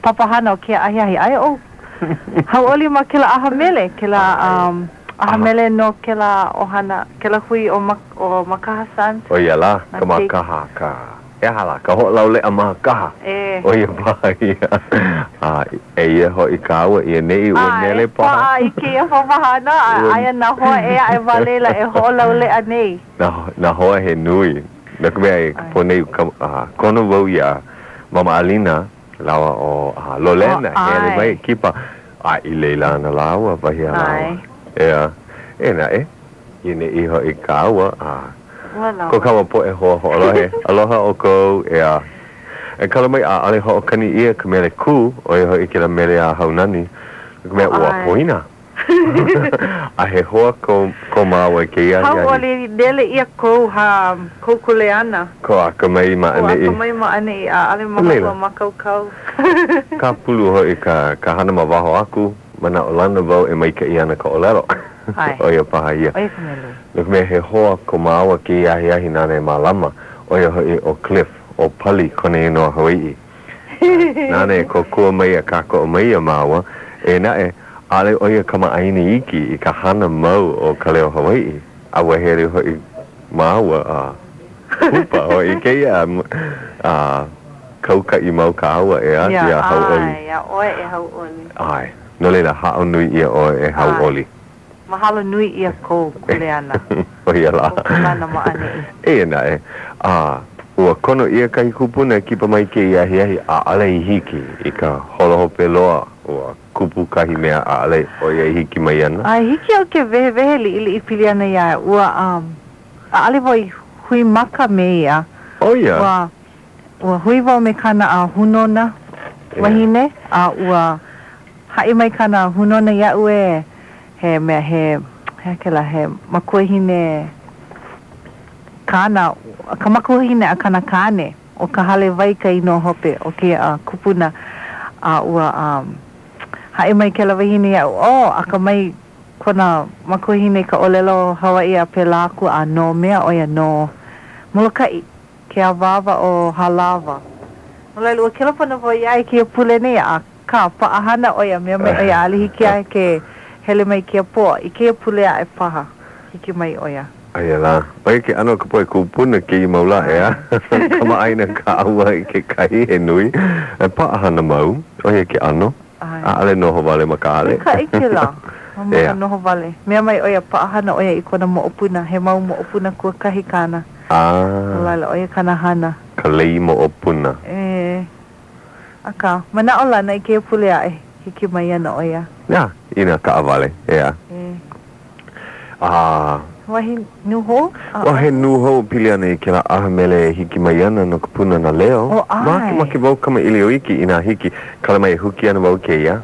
papahana o ke ahiahi ai o hauoli ma kila ahamele kila ahamele no kila ohana kila hui o makahasan o ia la ka makaha ka e hala ka ho laule a makaha o ia pai e ia ho i kaua ia nei o nele pa ai ke papahana ai na ho e ai valela e ho laule a nei na ho he nui na ka mea e ponei kono wau ia mama Alina lawa o Lolena he mai kipa I leila na lawa vahi lawa na ine iho i kaua ko kawa po e ho aloha o ko e kala mai ale ho kani ia ka mele ku o e ho i kila mele a haunani ka mea ua poina a he hoa ko maua ke ia hau oli dele ia ko kuleana ko a ka mai ma ane i a ale mahua makaukau ka pulu ho i ka hana mawaho aku mana o lana wau e mai ka iana ka olero o ia paha ia nuk me he hoa ko maua ke iahi nane malama o ia hoi o Cliff o Pali kone no Hawaii nane ko kua mai a kako o mai a maua e na e ale o ia kama aini iki i ka hana mau o ka leo Hawaii a wahere hoi maua kupa o i ke ia kauka i mau ka aua e a ia hau oli ia oe e hau oli ai no leila hao nui ia o e hau oli mahalo nui ia ko kuleana o ia la kuleana maane e na e ua kono ia kai kupuna kipa mai ke iahi a ale i hiki i ka holohope loa ua kupu kahi mea a ale o ia hiki mai ana ai hiki o ke vehe li i piliana ia ua a ale voi hui maka me ia o ia ua hui vau me kana a hunona wahine a ua hai mai kana hunona ia ue he mea he kela he makuahine kana ka makuahine a kana kane o ka hale vai ka ino hope o ke kupuna a ua hai mai kela wahine ia a ka mai kona makuahine ka olelo Hawaii a pelaku a no mea o ia no molokai ke a wawa o halawa Olai lua kela pana voi ai ke pule nei a ka paahana o ia mea mai o ia alihi kia ke hele mai kia poa i ke pule a e paha hiki mai o ia ai la oi ke ano ka poe kupuna ke i maula ea kama aina ka aua i ke kai he nui e paahana mau o ia ke ano a ale noho vale makale ka ike la mama noho vale mea mai o ia paahana o ia i kona moopuna he mau moopuna kua kahi kana Olala o ia kana hana ka lei moopuna aka mana ola na i ke pule a hiki mai ana o ia ina ka avale wahi nuho wahi nuho piliana i kila ahamele hiki mai ana no kupuna na leo maki wau kama ili o iki ina hiki kala mai huki ana wau ke ia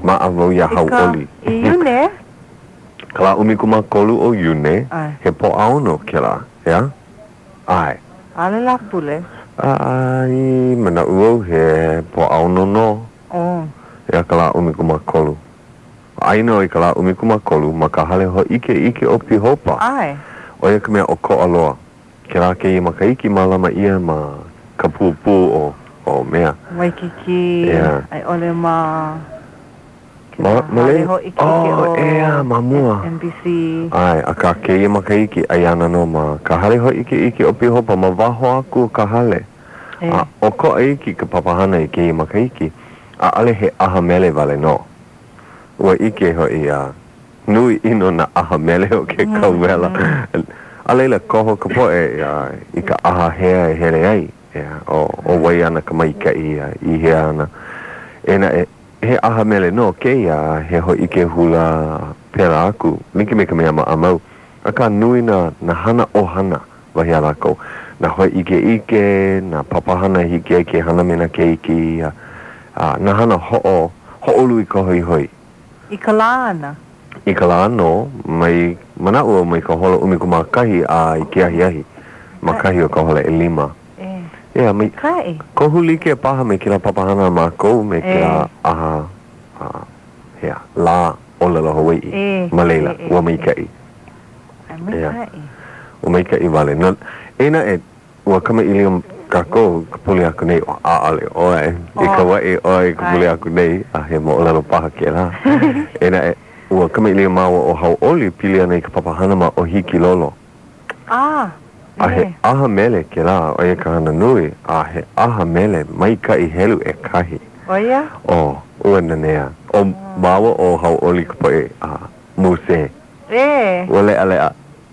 ma a wau ia hau oli i yune kala umikuma kolu o yune he po aono kila ai ale la pule ai mana uau he po aono no ia kala umikuma kolu aina o i kala umikuma kolu ma ka hale ho ike o pihopa o ia kamea o ko aloa kela ke i maka iki malama ia ma ka pupu o mea Waikiki ai ole ma Malay mamua NBC ai aka ke i maka iki ai ana no ma ka hale ho ike o pihopa ma waho aku ka hale o ko iki ka papahana i ke i maka iki a ale he aha mele vale no ua ike ho i nui ino na aha mele o ke kauwela alela koho ka poe i ka aha hea e hele ai o wai ana ka maika i hea ana he aha mele no ke he ho ike hula pera aku miki me ka mea ma amau aka nui na hana o hana wahi alako na hoi ike na papahana hike ke hana mena ke iki na hana ho'olu i ka hoi i ka lāna i ka lāno mai mana ua mai ka hola umikuma kahi a i ke ahi makahi o ka hola e lima mai ko huli ke paha me kila papahana ma kou me kila aha la ola Hawaii Malela ua mai kai ua mai kai vale ina ua kama ili kako kapuli aku nei ale oi ikawai oi kapuli aku nei he mo lalo paha kela ena ua kamili mau o hau oli pilia nei kapapahana ma o hiki lolo he aha mele kela oi kahana nui he aha mele mai ka I helu e kahi oia ua nanea o mawa o hau oli kapai muse wale ale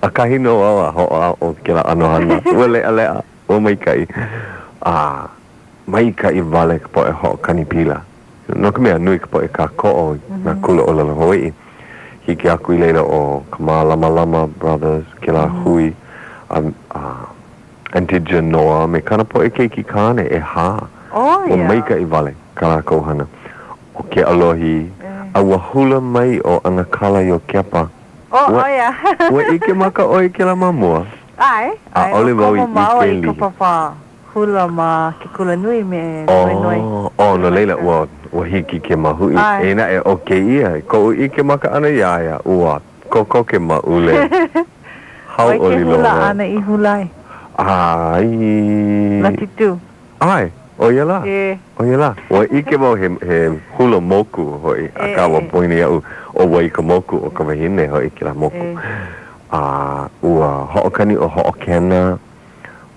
a kahino awa o kela anohana wale ale o mai kai vale po e ho kanipila no ka mea nui po e ka ko'o na kula o lalo Hawaii hiki aku I leila o kama lama brothers kila hui Antigua Noa me kana po e keiki kane e o mai kai vale kala kohana o ke alohi a wahula mai o ana kala yo kepa ua ike maka o ke la mamua ai ole wau I ke li hula ma ke kula nui me noi no leila ua hiki ke mahui ena e o ke ia ko ike maka ana iaia ua koko ke maule hau oli lo hula ana I hulai latitu o yala ua ike mau he hula moku hoi aka wa poini au o wai ka moku o ka wahine hoi ke la moku ua ho'okani o ho'okena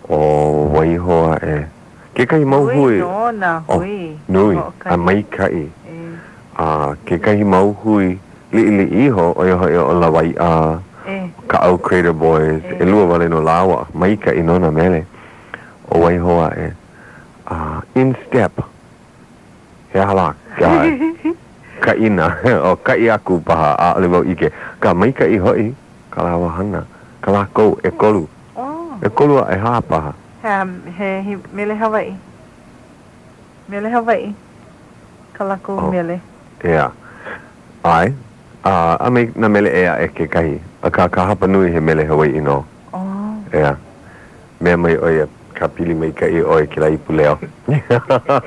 o waihoa ke kai mau hui nui a mai kai ke kai mau hui li iho o o la wai ka au Crater Boys e lua wale no lawa mai kai nona mele o waihoa in step he halak ka ina o ka I aku paha a le wau ike ka mai kai hoi ka lawa hana ka la kou e kolu e kolua e hapa he mele Hawaii kalako mele ai a me na mele e ke kai a ka hapa nui he mele Hawaii no me mai oia ka pili mai kai oi ke la ipuleo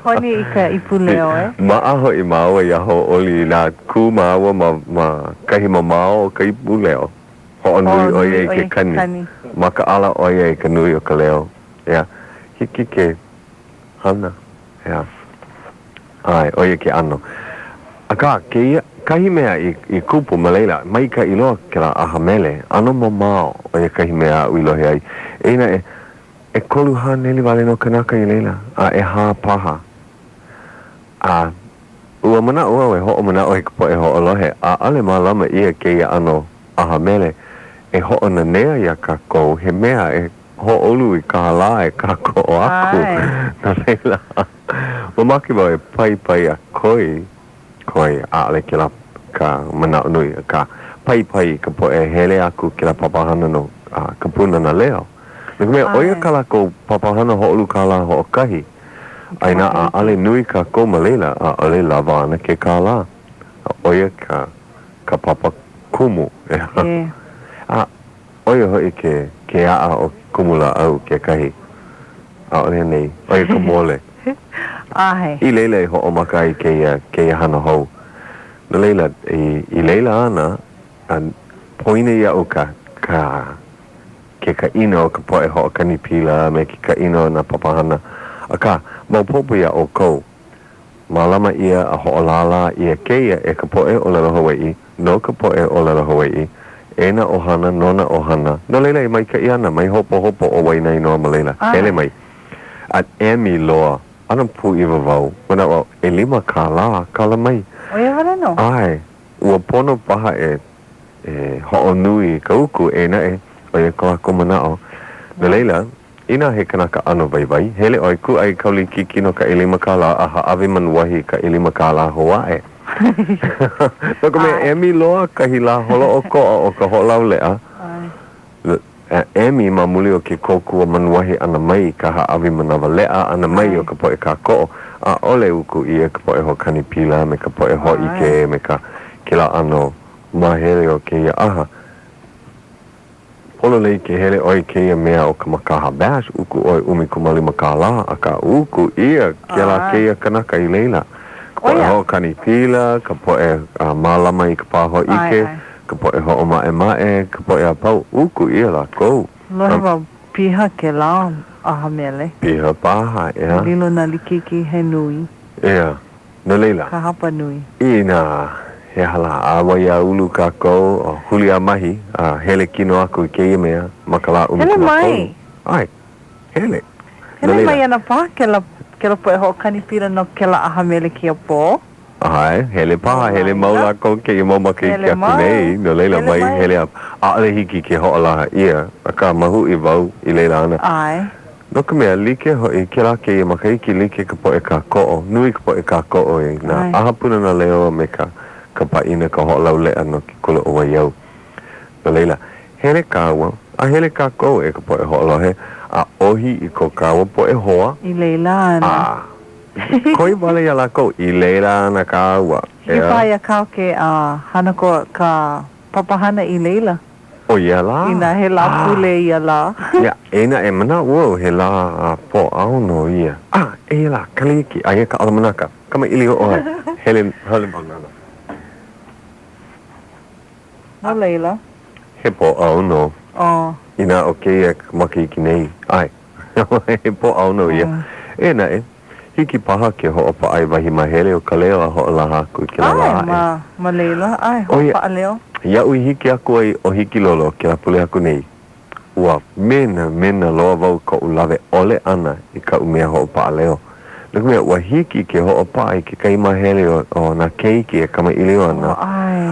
honi I ka ipuleo ma aho I maua I aho oli na ku maua ma kahi mamao ka ipuleo ho nui oia I ke kani maka ala oia I ka nui o ka leo hiki ke hana ai oia ke ano aka ke kahi mea I kupu maleila mai ka iloa ke la aha mele ano mamao oia kahi mea uilohi ai eina e kolu ha neli wale no kanaka I leila e ha paha ua mana ua ho mana o ko e ho lohe ale malama ia ke ano aha mele e ho ona nea ya ka ko he mea e ho olu I ka la e ka ko aku na leila mamaki ba e pai a koi ale ke la ka mana nui ka pai ka po e hele aku ke la papahana no ka puna na leo me oia kala ko papahana ho olu kala ho kahi aina ale nui ka ko malela ale lava ana ke kala oia ka papa kumu oia hoi ke o kumula au ke kahi ole nei oia ka mole I leila ho o makai ke hana hou no leila I leila ana poine ia o ka ke ka ino ka poe ho ka ni pila me ke ka ino na papahana aka mau popo ia o kou malama ia a ho lala ia keia e ka poe o lalo Hawaii no ka poe o lalo Hawaii ena ohana nona ohana no leila I mai ka iana mai hopo o wainai no malela ele mai at emi loa ana pu iwa vau mana o e lima kala mai oia wale no ai ua pono paha ho nui ka uku ena oia ko manao no leila ina he kanaka ano vai hele oi ku ai kauli kiki no ka ilima kala aha ave manuahi ka ilima kala Hawaii no ka me emi loa ka hila holo o ka holau lea emi mamuli o ke koku o manuahi ana mai ka ha ave manawa lea ana mai o ka po e ka ko ole uku ia ka po e ho kanipila me ka po e ho ike me ka kila ano mahele o ke ia aha Polo lei ke hele oi ke ia mea o ka makaha bash uku oi umi kumali makala a ka uku ia ke la ke ia kanaka I leila ka po e ho kanipila ka po e malama I ka paho ike ka po e ho o mae ka po e a pau uku ia la kou piha ke la aha mele. Piha paha, ea. Lilo na likiki he nui. Ea. No leila. Ka hapa nui. Ina he hala awa ia ulu kako o huli a mahi a hele kino aku I keia mea makala ulu Hele kina mai. Ai, hele. Hele mai ana pa ke la poe ho kani pira no ke la aha mele ki a po. Ai, hele paha, hele maula ko ke I mau maka I ke aku nei. No leila mai, hele a ale hiki ke ho alaha ia. A ka mahu I vau I leila ana. Ai. No ka mea like ho I ke la ke I maka iki like ka po e ka ko'o. Nui ka po e ka ko'o e. Na ahapuna na leo me ka paina ka ho lau lea no ki kula o waiau. No leila, hele kawa, a hele ka ko'o e ka po e ho alohe. A ohi I ko kawa po e hoa. I leila ana. Koi wale ia lako I leila ana kawa. I whaia kau ke hana ko ka papahana I leila. O ia la? Ina he la pule ia la. Ia, eina e mana ua he la po au no ia. E la, kaliki, a ia ka alamanaka. Kama ili o oe. Helen banana. No leila. He po au no. Oh. Ina o ke ia maki I ki nei. Ai. He po au no ia. Eina e. Hiki paha ke ho opa ai wahi mahele o ka leo a ho o laha aku I ke la la Ai, ma leila. Ai, ho pa a leo. Ia ui hiki aku ai o hiki lolo ke la pule aku nei. Ua mena loa wau ka ulave ole ana I ka umea ho opa a leo. Nuku mea ua hiki ke ho opa ai ke kai mahele o na keiki e kama ilio ana.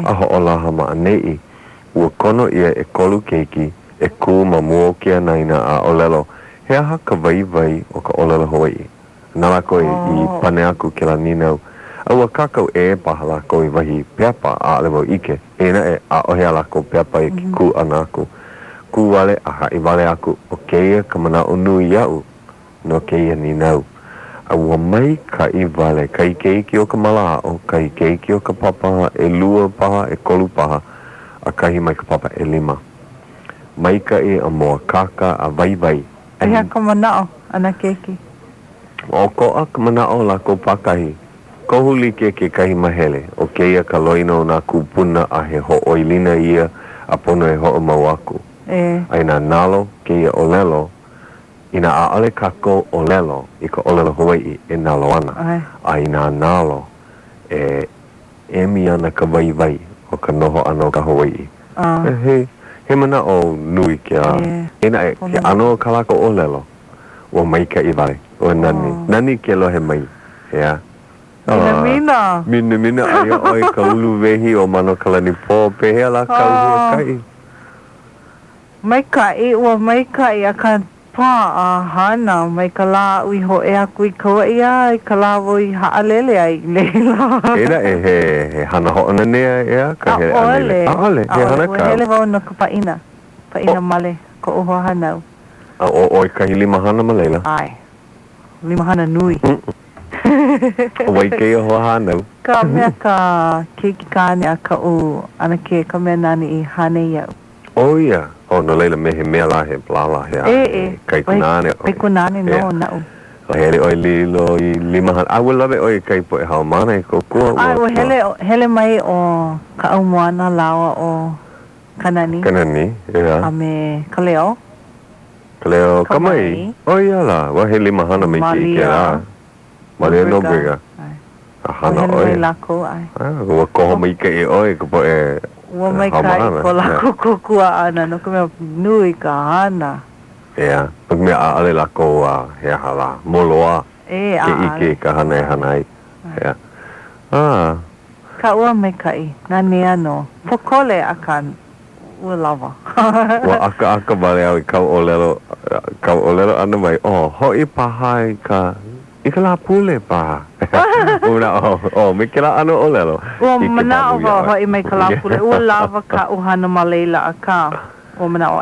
A ho o laha ma anei. Ua kono ia e kolu keiki e ku ma mua kia naina a olelo. He aha ka vai o ka olelo Hawaii. Nala koe I pane aku ke la ninau. Aua kakau e pahala ko I wahi peapa a alewo ike. Ena e a ohe ala ko peapa I ki ku ana aku. Ku wale aha I wale aku o keia ka mana o nui iau no keia ninau. Aua mai ka I wale ka I keiki o ka mala o ka I keiki o ka papa e lua paha e kolu paha a kahi mai ka papa e 5. Mai ka I a moa kaka a vai. E hea ka manao ana keiki. O ko a ka manao la ko pakahi. Ko huli ke kahi mahele, o keia ka loina o nā kupuna a he ho oilina ia a pono e ho o mau aku. Ai nā nalo keia o lelo, I nā aale kako o lelo, I ka olelo Hawaii e nalo ana. Ai nā nalo e mi ana ka vai o ka noho ano ka Hawaii. He mana o nui ke a, ena e ke ano ka lako o lelo, o mai ka I wale, o nani. Nani ke lohe mai, hea. Mina ai oi ka ulu wehi o mano kalani po pehea la ka ulu kai. Mai kai a ka pā a hana mai ka la ui ho e aku I kaua ia I ka la voi haalele ai leila. Eda e he hana ho ana nea ea ka he alele. Aole, he hana ka. Hele wau no ka paina male ko uho hanau. Oi ka hi 5 hana ma leila. Ai, 5 hana nui. Wai ke ho hana. Ka mea ka keiki kāne a ka u ana ke ka mea nani I hane iau. Oh ia. Oh no leila me he mea la he plala he kai kunane. Kai kunane no nau. Hele oi lilo I 5 hana. I will love it oi kai po e hao mana I ko kua. Ai hele mai o ka au moana lawa o kanani. Kanani, ia. A me ka leo. Kaleo kamai. Oh ia la. Wa he 5 hana me ki ke la. Malia no briga. Hana oi. Hele mai lako ai. Ua koho mai ka I oi ka po e ua mai ka I ko lako kukua ana no ka mea nui ka hana. Ea. Pag mea aale lako a he hala. Moloa. Ke ike ka hana e hana ai. Ea. Ka ua mai ka I. Nani ano. Pokole a ka ua lava. Ua aka wale au I kau olelo ana mai. Oh, hoi paha I ka la pule paha. Una me ke la ano olelo. Ua mana o hoi mai ka la pule. Ua lava ka uhana ma leila a ka. Ua mana o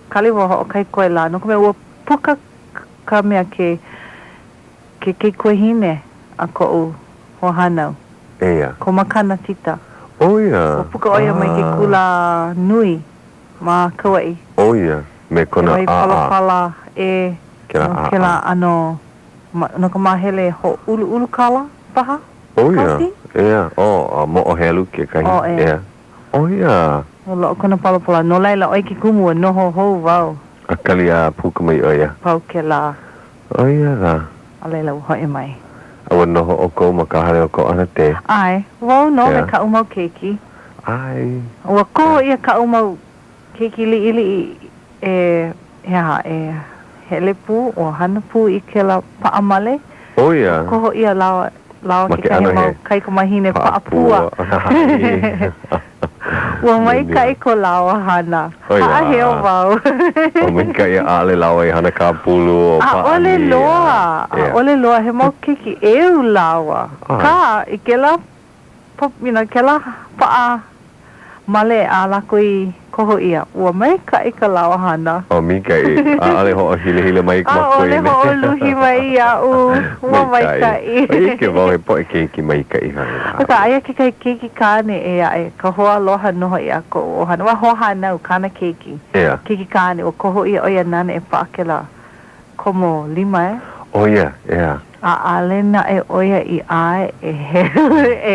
kaliwa ho kai koe la. No kome ua puka ka mea ke koe hine a ko u ho hanau. Ea. Ko makana tita. Oh ia. Ua puka oia mai ke kula nui ma Kauai. Oh ia. Me kona Mai palapala e ke la ano no ka mahele ho ulu kala paha. Oh ia. Ea. Oh, mo o helu ke kahi. Oh ia. Oh ia. O lo kona palapala no laila oi ki kumu no ho vau. Akalia pukamai oia. Pau ke la. Oia la. Ale lau hoi mai. Awa noho o ko makahare o ko ana te. Ai, wau no me ka umau keiki. Ai. Ua ko ia ka umau keiki li ili hele pu o hana pu I ke la paamale. Oia. Koho ia lawa ke kahi mau kai kumahine paapua. Ua mai kai ko lawa hana. Heo wau. O mai kai ale lawa I hana ka pulu o paani. Ole loa he mau keiki eu lawa. Ka I ke la ke la paa male a lako I koho ia. Ua mai kai ka lawa hana. O mi kai. Ale ho hile mai makoi. Ole ho luhi mai ia ua mai kai. Ike wau he po keiki mai kai hana. Aka aia ke kai keiki kane ka hoa loha noho ia ko o hana. Wa hoa nau kana keiki. Keiki kane o koho ia oia nana paakela komo 5 Oia, A alena oia I ai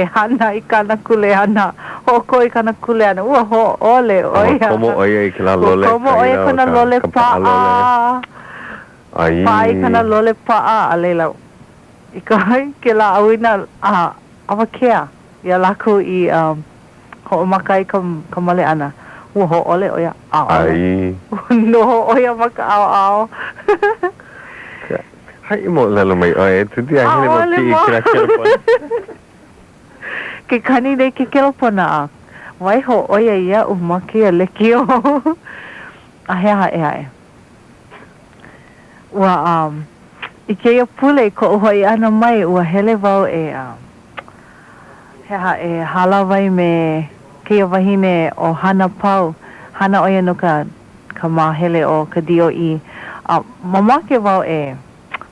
hana I kana kule hana. Hoko I kana kule hana. Ua ho ole oia. Komo oia I kana lole. Komo oia kana lole paa. Ai. Paa I kana lole paa alela. Ika ke la awina awakea. Ia lako I ho makai ka male ana. Ua ho ole oia. Ai. No ho oia maka ao. Hai mo lalo mai oe, tuti a hele mo ki kira kelopona. Ke kani nei ke kelopona a. Wai ho oia ia umaki a lekio. A hea. Ua I ke ia pule ko uhoi ana mai ua hele wau hea hala wai me ke ia wahine o hana pau. Hana oia no ka mahele o ka DOE. Mamake wau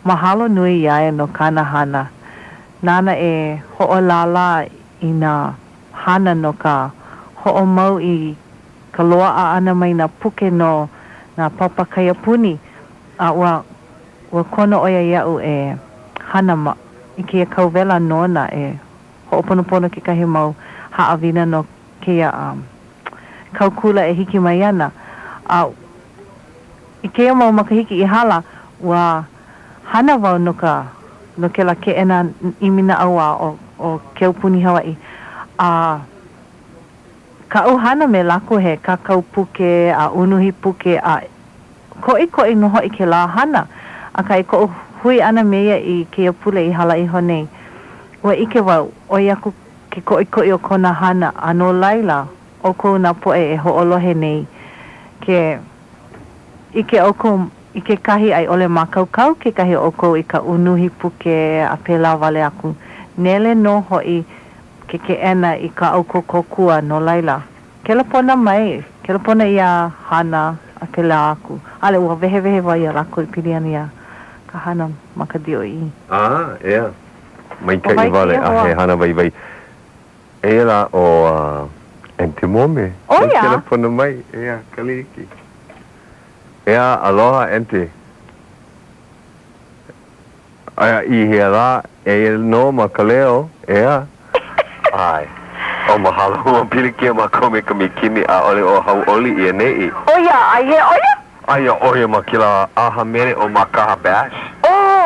mahalo nui iae no kana hana. Nana ho'olala I na hana no ka ho'omau I ka loa ana mai na puke no na papakaya puni. Ua kono oia iau hana ma I kia kauwela nona ho'oponopono ke kahi mau haawina no kia kaukula hiki mai ana. I kia mau makahiki I hala ua hana wau no ke la ke ena imina aua o ke upuni Hawaii. Ka hana me lako he kakau puke a unuhi puke koi no hoi ke la hana. A kai ko hui ana meia I ke pule I hala I honei. Ua ike wau o iaku ke koi o kona hana ano laila o kou na poe ho'olohe nei. Ke ike o kou I ke kahi ai ole makaukau ke kahi o kou I ka unuhi puke a pela wale aku. Nele no hoi ke ena I ka au kokua no laila. Kela pona mai, kela pona ia hana a pela aku. Ale ua vehe wa ia lako I piliani ia ka hana makadio I. Ea. Mai ka I wale a he hana vai. Ea la o entimome. Oia. Kela pona mai, ea, kaliki. Ea, aloha ente. Ea, I hea la, no makaleo, ea. Ai. O mahalo hua pilikia makome ka mikini a ole o hau oli I nei. Oia, ai he oia? Ai oia makila aha mere o makaha bash.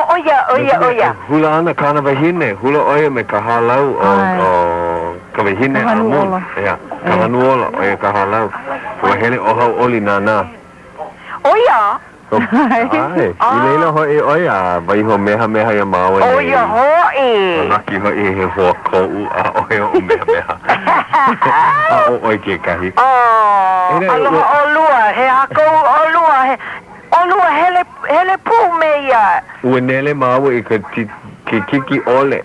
Oia. Hula ana kana wahine, hula oia me ka halau o ka wahine amun. Ea, ka hanuola oia ka halau. Ua hele o hau oli nana. Oia? Ai, I leila hoi oia, vai ho meha ia maua nei. Oia hoi. Laki hoi he hoa kou a oia o meha. A o oi ke kahi. Aloha olua, he hakou olua, olua hele pū meia. Ua nele maua I ka ke kiki ole.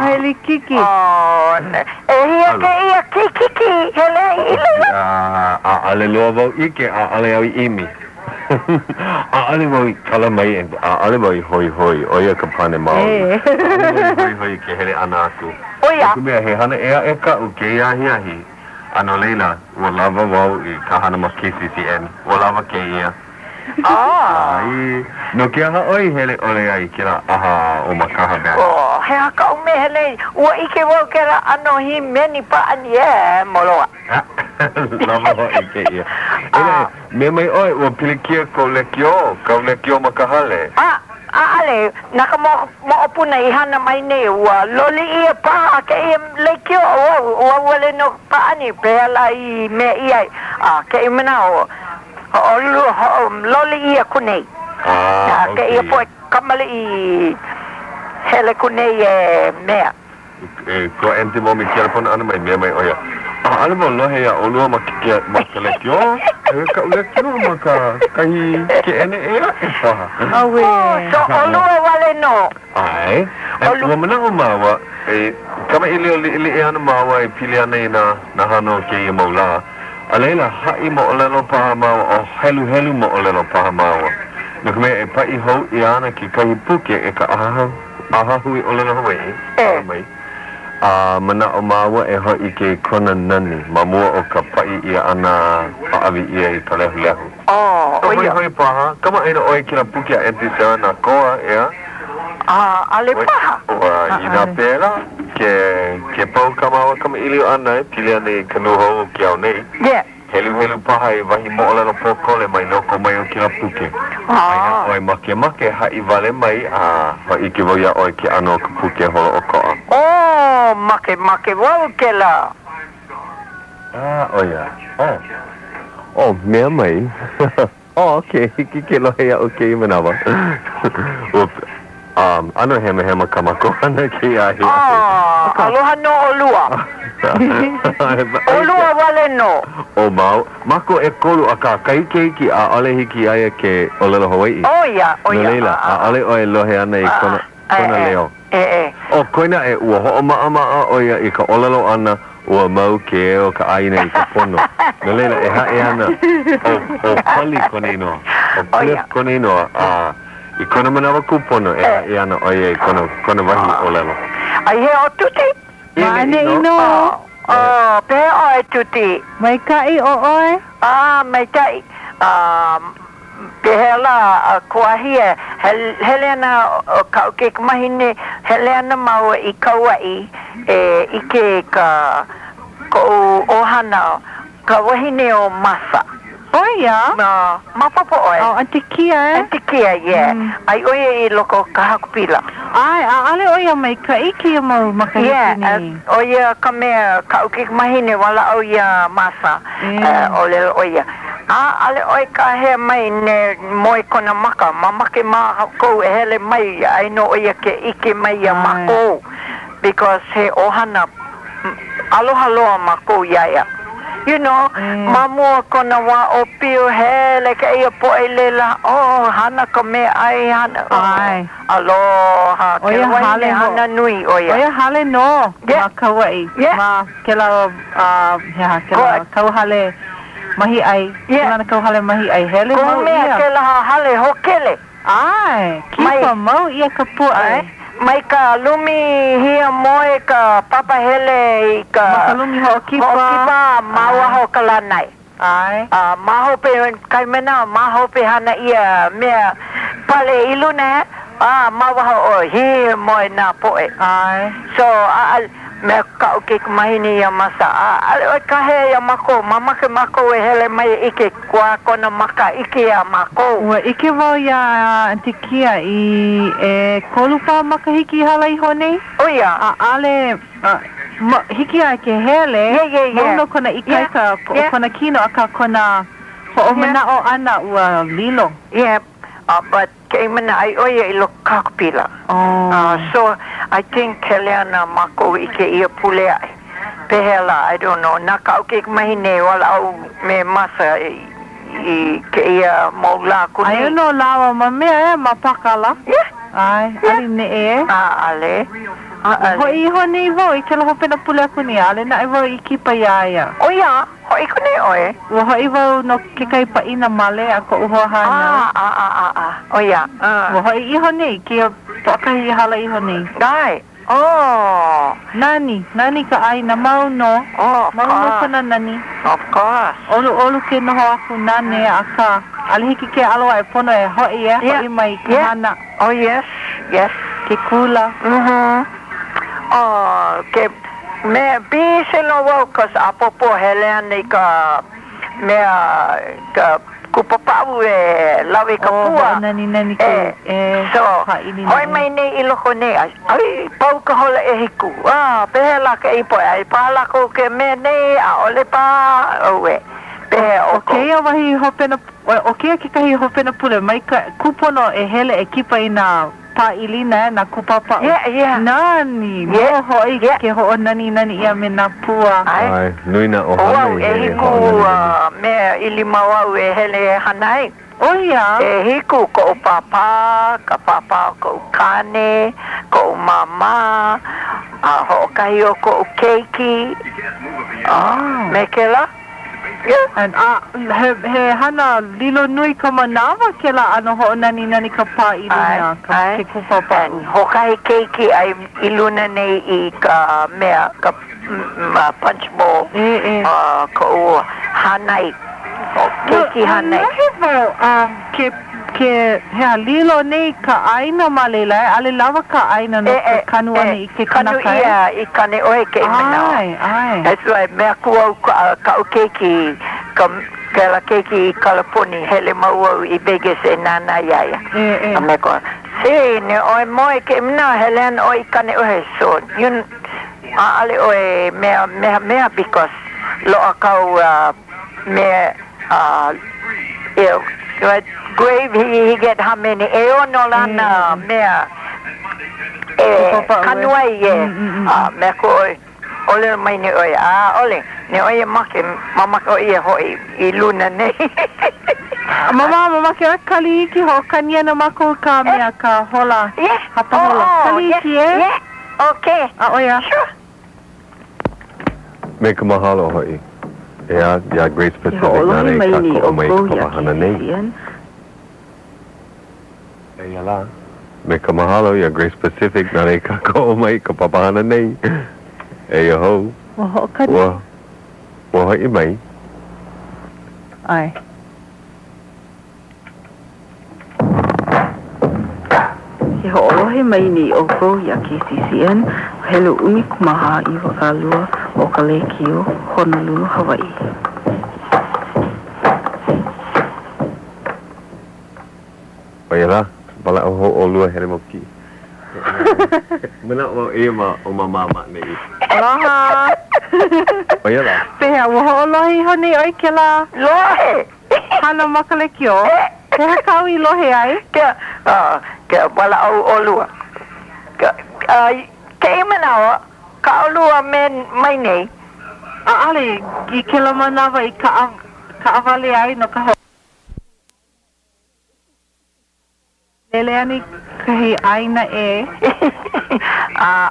Hele kiki. Hia ke ia kiki, hele ilula. Ale loa wau ike, ale au imi. Ale wau kala mai, ale wau hoi, oia ka pane maui. Ale hoi ke hele ana aku. Oia. Kumea he hana ea ka u ke ahi. Ano leila, ua lava wau I ka hana ma KCCN, ua lava ke ia. Ai, no ke aha oi hele ole ai kira aha o makaha bea. He haka ume hele, ua ike wau kera ano hi meni pa ani moloa. Lava ho ike ia. me mai oi o pilikia ko lekio makahale. Ale, nakamo opuna ihana mai ne wa loli ia pa ke lekio wa wale no pa ani pela I me ia ke imana o loli ia kune ke ia po kamali I hele kune me ko ente mo mi kiara pon ana mai me mai oia ala mo lo he o lo makalekio ka lekio maka kai ke ene Awe. so olu wale no ai o mana o mawa kama ili ana mawa pili ana na hano ke mola alela hai mo olelo pa mawa o helu mo olelo pa mawa no me pa I ho ana ki kai puke ka aha hui olelo ho mai mana o mawa ho ike kona nani mamua o ka pai ia ana avi ia I palehu oia hoi paha kama ina oi kira puke a entisa na koa ale paha ina pera ke pau kama kama ilio ana pili ane kanuho ki au nei helu paha I wahi mo olelo pokole mai no ko mai o kira puke aina oi make hai vale mai ho ike voia oi ki ano ka puke holo o koa make wau ke la oia mea mai okay ke lohe okay manawa ano hema kamako ana ke ahi aloha no olua olua wale no o mau mako e kolu aka kai keiki a ale hiki aia ke olelo Hawaii oia leila ale oi lohe ana I kona leo o koina e ua ho ma oia I ka olelo ana ua mau ke o ka aina I ka pono leila e hae ana o pali konino o pali konino I kona manawa kupono e hae ana oia I kona wahi olelo ai he o tuti Mane ino. pe o tuti Mai kai o oi. mai kai Pehela kuahia Helena ka ke mahine Helena mau I kauai ike ka ko ohana ka wahine o masa Oia. mapapo oi Antikia Antikia ai oia I loko ka hakupila Ai ale oia mai kai ki mo makahini oia ka mea ka ke mahine wala oia masa ole oia ale oi ka he mai ne moi kona maka mamake ko hele mai ai no oia ke ike mai mako because he ohana aloha mako ia you know mamu kona wa o pio hele ke ia po elela hana ka me ai hana aloha oia hale hana nui oia hale no makawai ma kela kau hale mahi ai kena kau hale mahi ai hele mau ia kela hale hokele ai kipa mau ia ka pu ai mai ka lumi hia moe ka papa hele ka lumi ho kipa mawa ho kalanai ai maho pe kai mena maho pe hana ia mea pale ilune mawa ho hi moe na poe ai so me ka ke mahini ya masa ale ka he ya mako mama ke mako hele mai ike kwa kona maka ike ya mako wa ike vo ya antikia I kolupa maka hiki halai hone oia ale hiki a ke hele mono kona ike ka kona kino aka kona ho mana o ana ua lilo but ke mana ai oia I lo kakpila so I think Keleana mako ike ia pule ai pehela I don't know naka ke mahine wala au me masa I ke ia mola ku ai no lawa ma me mapakala ai ali ne ale hoi honi vo I kela ho pena pule aku ni ale na vo I kipa ia oia hoi kone oe hoi vo no ke kai pa ina male ako uho hana oia hoi honi ke pakai hala honi dai nani ka ai na mau no mau no kana nani of course olu ke no aku nane aka alhiki ke alo ai pono e hoi mai kana yes ke kula ke me bi se no wo cause apopo Helena ka mea ka kupapau lawe ka pua. Nani ko So, hoi mai nei iloko nei. Ai, pau ka hola e hiku. Pehela ka ipo. Ai, pala ko ke me nei, a ole pa, oe. Pehe oko. Okay, wahi hopena, okay, ke kahi hopena pule. Mai ka kupono e hele e kipa i na pailina na kupapa. Yeah. Nani, no hoi ke ho nani ia me na pua. Ai, nui na ohana e hiku mea ilimawau e hele hanai. Oh ya. E hiku ko papa, ka papa ko kane, ko mama, ho kahi o ko keiki. Mekela? And he hana lilo nui ka manawa ke la ano ho nani ka pailina ka ke kupapa. And ho kahi keiki ai iluna nei I ka mea ka punch bowl. Ko hanai. Keiki hanai. Ke hea lilo nei ka aina malela, ale lava ka aina no ka kanua nei ke kanaka. Kanu ia I kane oe ke imena. Ai. That's why mea kua ka o keiki, ka la keiki I Kalapuni, hele mau I Vegas e nana iaia. A me koa, ne oe moe ke imena, hele an oe kane oe so. Yun, ale oe mea because loa kau mea, grave he get how many no lana mea kanuai me ko ole mai ne oi ole ne oi make mama ko ia hoi I luna nei mama ke kali ki ho kania na mako ka mea ka hola hapa hola kali ki okay oia me ka mahalo hoi ya Grace Pacific na nei ka ko mai ka mahana nei Yala. Me ka mahalo ya Grace Pacific na nei ka ko mai ka papahana nei. E ho. Wa ka. Wa I mai. Ai. He ho'olohe mai ni o ko ya KCCN. Hello umi kumaha I Wakalua o Kalekio, Honolulu, Hawaii. Yala. Bala o lua here mo ki. Mana o o mama nei. Aloha. Yala. Pehea wa ho'olohe honi oi ke la. lohe Hana makalekio. Pehea kau I lohe ai. ke bala o lua ke imana ka o lua men mai nei Ale I ke la manawa I ka awale ai no ka ho. Lele ani kahi aina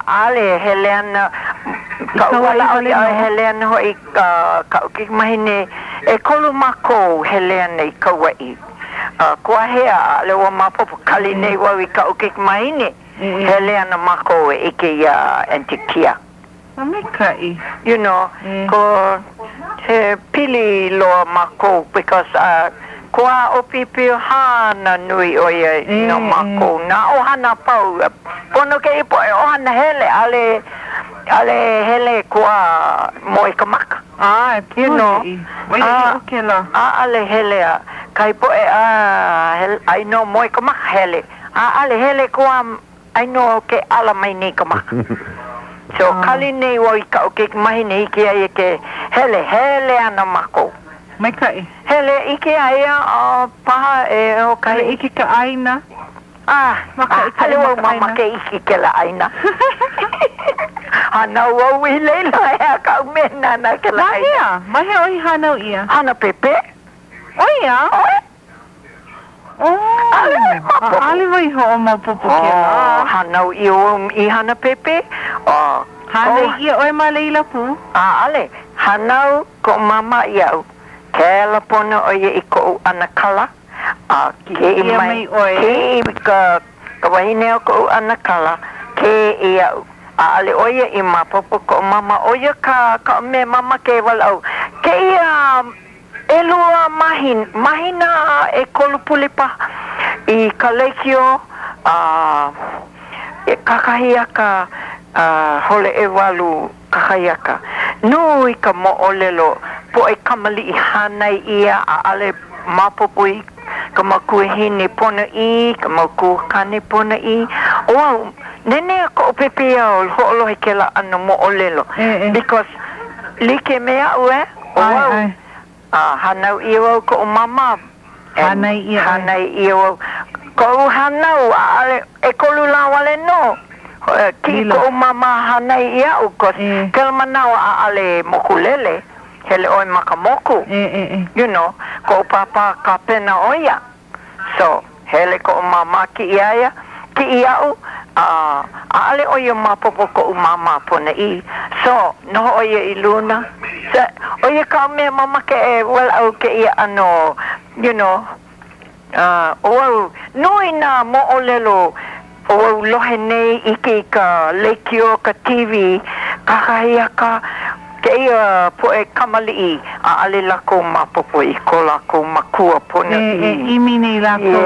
ale Helena ka wala o Helena ho I ka ki mahine e kolu mako Helena I ka wai kua hea le wa mapopo kali nei wa I ka ki mahine Helena mako I ke Antikia Mamekai. you know ko he pili lo mako because Kua o pipi hana nui o ia no mako na o hana pau pono ke ipo o hana hele ale hele kua moi ka maka you know ale hele kai po I know moi ka maka hele ale hele kua I know ke ala mai ni ka maka so kali nei wa I ka o ke mai nei ke ai ke hele ana mako Makai. Hele ike aia paha o kai ike ka aina. Hale wa mama ke ike ke la aina. Hana wa wile la ea ka umena na ke la aina. Mahe oi hana ia. Hana pepe. Oia. Ale wai ho o mapopo ke la. Hana I hana pepe. Hana ia oi ma leila pu. Ale. Hana ko mama iau. Kela pono o ia I ko anakala ke I mai ke I ka wahine o ko anakala ke ia ale o ia I mapopo ko mama o ia ka me mama ke walau ke ia elua mahina e kolupulipa I Kalekio e kakahiaka hole e walu kakahiaka nui ka mo olelo po e kamali I hanai ia a ale mapopo I ka maku hine pona I ka maku kane pona I o nene ko pepe o holo he kela ano mo olelo because like mea ue o hanau ia ko mama hanai ia ko hanau ale e kolula wale no ki ko mama hanai ia o ko kelmanau ale mokulele hele oi makamoku you know ko papa ka pena oia so hele ko mama ki ia ale oia mapopo ko mama pona I so no oia I luna so oia ka me mama ke well au ke ia ano you know nui na mo olelo o lohe nei ike ka lekio ka TV kakahia ka Kaya po e kamali ale lako mapopo I ko lako makua pona imini lako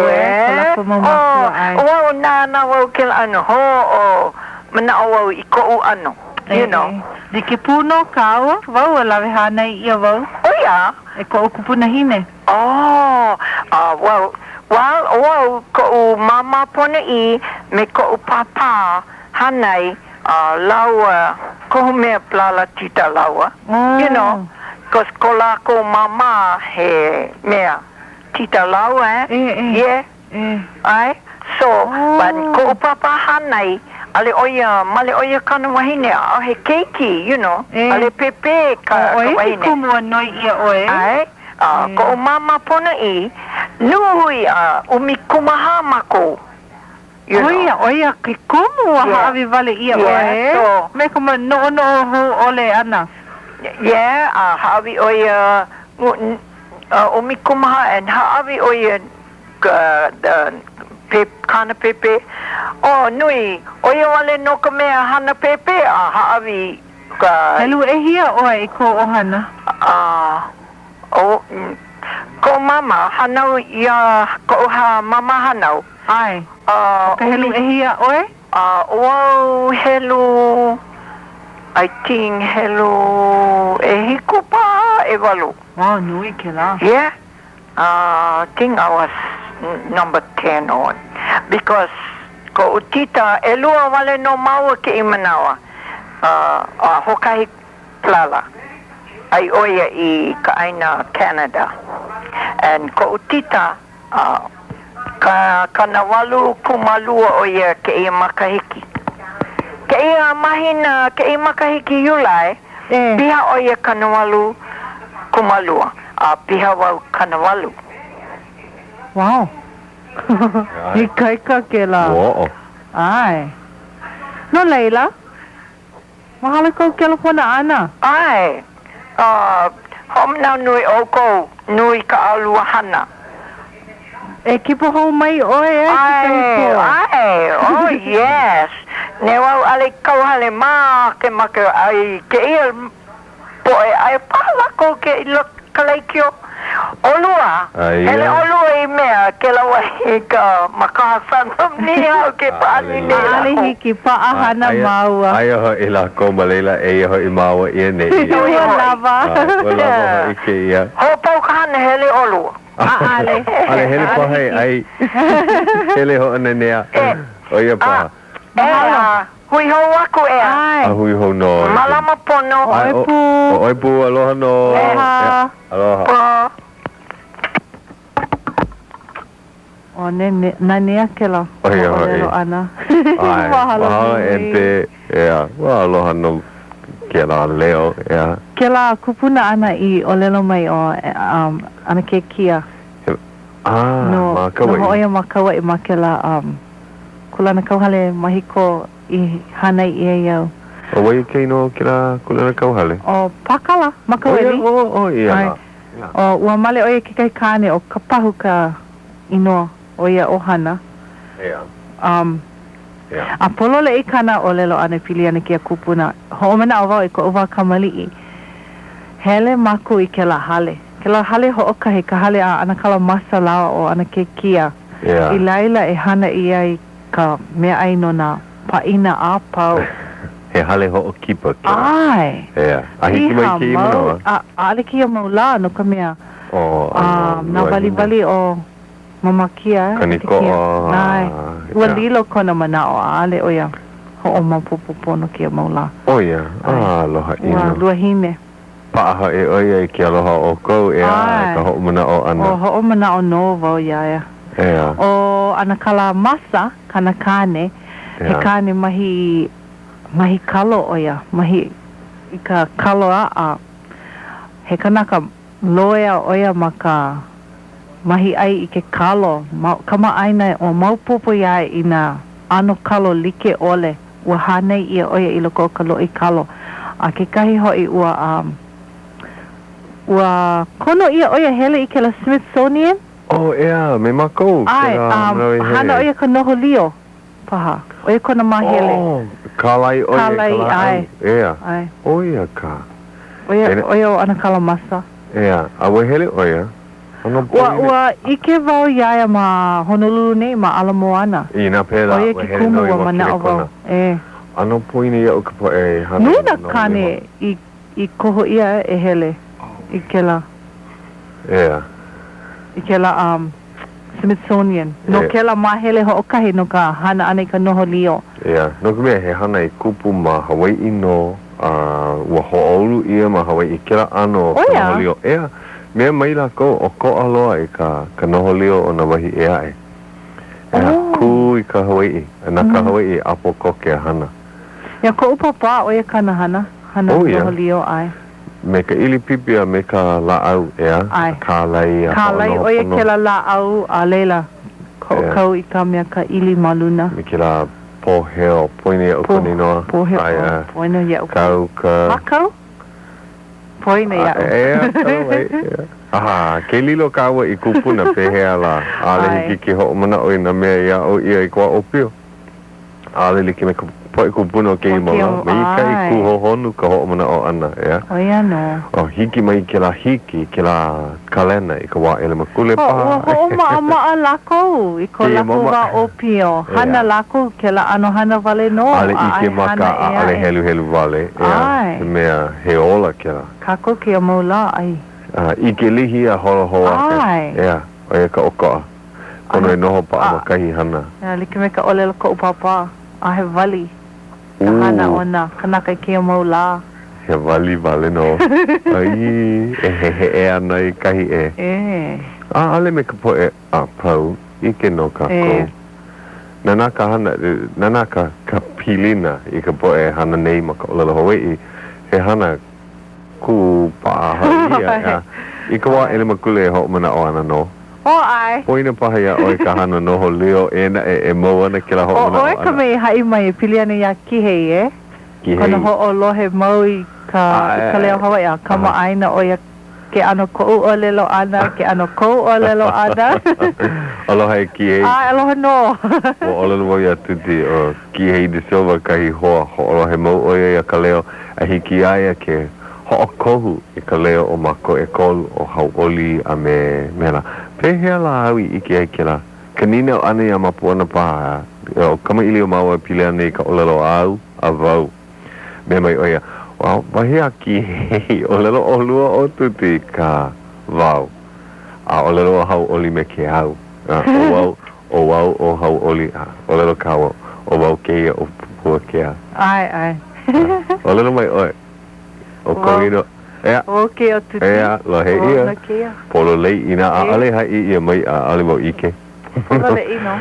lako mamakua ai wow na wow kel ano ho mana wow I ko ano you know di ke puno kawa wow lawe hanai ia wow ya e ko kupuna hine wow ko mama pona I me ko papa hanai lawa ko me plala tita lawa you know cause kola ko mama he mea tita lawa ai so ban ko papa hanai ale oia male oia kana wahine he keiki you know ale pepe ka wahine ko mo noi ia oe ai ko mama pona I nui umikumaha mako Oia, ke komu hawi vale ia oe. Me kuma no hu ole ana. Hawi oia umikumaha and hawi oia kana pepe. Nui, oia wale no ka mea hana pepe hawi ka... Helu hia oe I ko ohana? Ko mama hanau ia ko ha mama hanau. Ai. Ka helu hia oe? Helu I think helu hiku pa walu. Wow, nui ke la. Yeah. I think I was number 10 on. Because ko utita elua wale no maua ke imanawa. Hokai plala. Ai oia I ka aina Canada. And ko utita kana walu kumalua oia ke ia makahiki. Ke ia mahina ke ia makahiki yulai. Piha oia kana walu kumalua. Piha wau kana walu. Wow. Ika ke la. Wow. Ai. No Leila. Mahalo ko ke la pona ana. Ai. Hom na nui oko nui ka aluahana. E kipo hau mai oe oh yes. Ne wau ale kau hale ke make ai ke ia poe ai pala ko ke ilo kalaikio. Olua. Ele olua I mea ke lawa ka makahasan ni au ke paani ni. Ale hiki paahana maua. Ai ho ila ko malela e ho I maua I ne. Lava. Wala ike ia. Ho pau kahane hele olua. Ale hele pa ai hele ho anenea oia pa hui ho waku hui ho no malama pono oi pu aloha no aloha o nania ke la ana mahalo ente aloha no ke la leo ke la kupuna ana I olelo mai o ana ke kia makawai no oia makawai ma ke la kulana kauhale mahiko I hanai ia iau o wai kei no ke la kulana kauhale o pakala makawai ia o ua male oia ke kai kane o kapahu ka inoa oia ohana a polole I kana o lelo ana pili ana kia kupuna ho'omana o wau I ko uwa kamali'i hele maku I ke la hale ho oka he ka hale a ana kala masa lawa o ana ke kia I laila e hana I ai ka mea aino na paina a pau He hale ho o kipa ke. Ai. Ea. A hiki mai ki imanoa. Ale ki a maula no ka mea. O. Na vali o mamakia. Kaniko o. Nai. Ua lilo kona mana o ale oia. Ho o mapopopo no ki a maula. Oia. Aloha ino. Ua lua hine. Paaha e oia i ki aloha o kou ea ka ho o mana o ana. O ho o mana o no vau iaia. Ea. O ana kala masa kana kane. He kane mahi kalo oia. Mahi i ka kalo a. He kanaka loea oia ma ka mahi ai i ke kalo. Kama aina o maupopo ia i na ano kalo like ole. Ua hanei ia oia i loko ka lo i kalo. A ke kahi hoi ua kono ia oia hele i ke la Smithsonian. Oh, ea, me mako. Ai, hana oia ka noho lio. Paha. Oia kona mahele. Oh, kalai oia. Kalai, ai. Ea. Ai. Oia ka. Oia o ana kala masa. Ea, awe hele oia. Ua ike vau iaia ma Honolulu nei, ma Alamoana. Ina pēra. Oia ki kumu wa mana o vau. Ano poini ia o ka po e hana. Nuna kane i koho ia e hele. I ke la. Ea. I ke la Smithsonian. No ke la mahele ho okahi no ka hana ane ka noho lio. Ea. No ka mea he hana i kupu ma Hawaii no. Ua ho'oulu ia ma Hawaii i ke la ano ka noho lio. Ea. Mea mai la ko o ko aloa i ka noho lio o na wahi ea e. Ea. Ku i ka Hawaii. Na ka Hawaii apo koke a hana. Ia ko upapa oia kana hana. Hana noho lio ai. Me ka ili pipia me ka laau ea. Ai. Kālai. Kālai oia ke la laau a leila. Kau i ka mea ka ili maluna. Me ke la poheo. Poine o koni noa. Poheo. Poine ia uka. Kau ka. Makau? Poine ia uka. Ea. Kau ai. Aha. Ke lilo kawa i kupuna pehea la. Ale hiki ki ho mana oi na mea ia o ia i kua opio. Ale li ke me poi kupuna o kei mola. Me i ka i ku hohonu ka ho mana o ana. Ea. Oia no. O hiki mai ke la hiki. Ke la kalena i ka wa ele makule pa. Ho maa lako. I ko lako wa opio. Hana lako ke la ano hana vale no. Ale i ke maka ale helu vale. Ai. Mea he ola ke la. Kako ke a maula ai. I ke lihi a holo hoa. Ai. Ea. Oia ka okoa. Kono e noho pa ama kahi hana. Ea, like me ka ole lako upapa. A he vali. Ka hana ona. Kanaka i ke a maula. He vali vale no. Ai. E ana i kahi e. Ale me ka po e a pau. Ike no ka ko. Nana ka hana. Nana ka pilina. I ka po e hana nei ma ka olelo Hawaii. He hana ku paha ia. I ka wa ele makule ho mana o ana no. O ai. Poina paha ia oi ka hana noho leo ena e mo ana ke la ho mana o ana. O ka me hai mai piliana ia kihei e. Kihei. Kana ho o lohe maui ka leo Hawaii a kama aina o ia ke ano kou o lelo ana, ke ano kou o lelo ana. Aloha e kihei. Ai, aloha no. O olelo mo ia tuti o kihei de silva kahi hoa ho aloha mo o ia ka leo a hiki aia ke ho'okohu i ka leo o mako e kolu o hauoli a me mela. Pehea la awi i ke ai ke la. Kanina o ane a mapu ana paha. O kama ili o maua pile ane i ka olelo au a vau. Me mai oia. Wow, wahea ki hei olelo o lua o tuti ka vau. A olelo o hauoli me ke au. O wau o hauoli. Olelo kawa. O wau keia o pupua kea. Ai. Olelo mai oi. O koino. Ea. O ke o tuti. Ea, lo he ia. Polo lei ina a ale hai ia mai a ale wau ike. Polo lei no.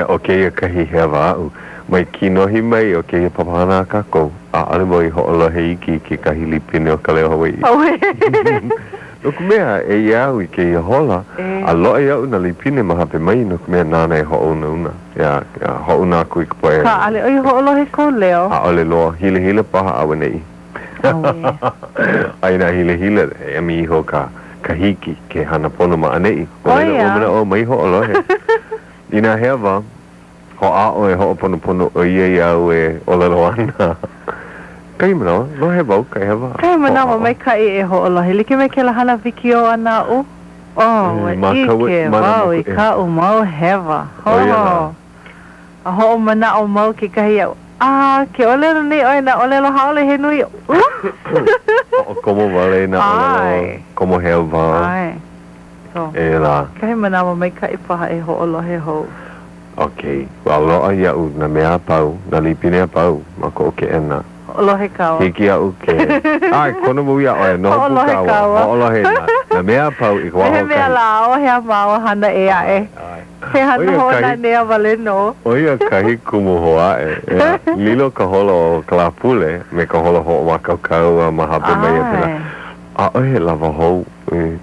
O ke ia kahi hea vau. Mai kinohi mai o ke ia papahana a kako. A ale wau i ho alo he iki ke kahi lipine o ka leo Hawaii. Nuku mea e iau i ke ia hola. A loa iau na lipine mahape mai nuku mea nana e ho una una. Ia, ho una aku i kapoe. Ka ale oi ho alo he ko leo. A ole loa hile paha awa nei. Aina hile e mi iho ka hiki ke hana pono ma anei. O mai ho alohe. Ina hea wa, ho a o e ho pono o ie iau e olelo ana. Kai manawa, no he wau, kai hewa. Kai manawa, mai kai e ho alohe. Like me ke la hana wiki o ana u. Ike wau i ka u mau hewa. A ho o mana o mau ke kahi ke olelo nei oi na olelo haole he nui. O como vale na Ai. como helva. Ai. So. E la. Kahi manawa mai ka ipaha e ho'olohe hou. Okay. Wa loa iau na mea pau, na lipine pau, ma ko ke ena. Ho'olohe kaua. Hiki au ke. Ai, kono mo ia oe, no Ho'olohe pukawa. kaua. Ho'olohe na mea pau i kwa He mea la o hea maua hana e ae. He hana hona nea wale no. Oia kahi kumu hoa e. Lilo ka holo kalapule, me ka holo ho wakaukau a mahape mai e pena. A oe lava hou,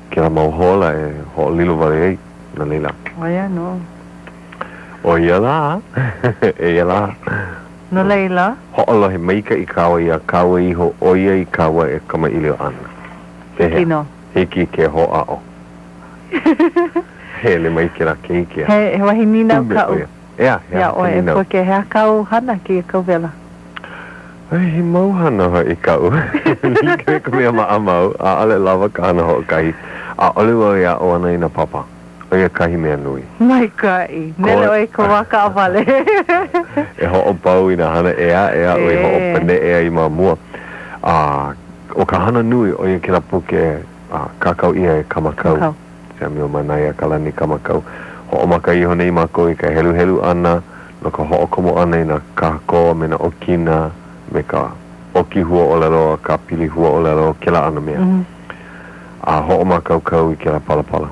ke la mau hola e ho lilo vale ei, na lila. Oia no. Oia la, e la. No leila. Ho'olohe maika i kawa ia kawa iho oia i kawa e kama ilio ana. Kino. Hiki ke hoa o. He le mai ke la keikia. He wahi nina kau. Ea, oe, e po ke hea kau hana ki e kau vela. Ai, mau hana ho i kau. Like ka mea maa mau, a ale lava ka hana ho kahi. A ole wa ia o ana ina papa. O ia kahi mea nui. Mai kai, nele oe ko waka a vale. E ho o pau ina hana ea o e ho o pane ea i maa mua. O ka hana nui o ia kila puke kakau ia e kamakau. Sea mio manaia kalani kamakau. Ho o maka iho nei mako i ka helu helu ana, no ka ho o komo ana i na kako me na okina, me ka oki hua o lero, ka pili hua o lero, kila ana mea. Ho o maka kau i kila palapala.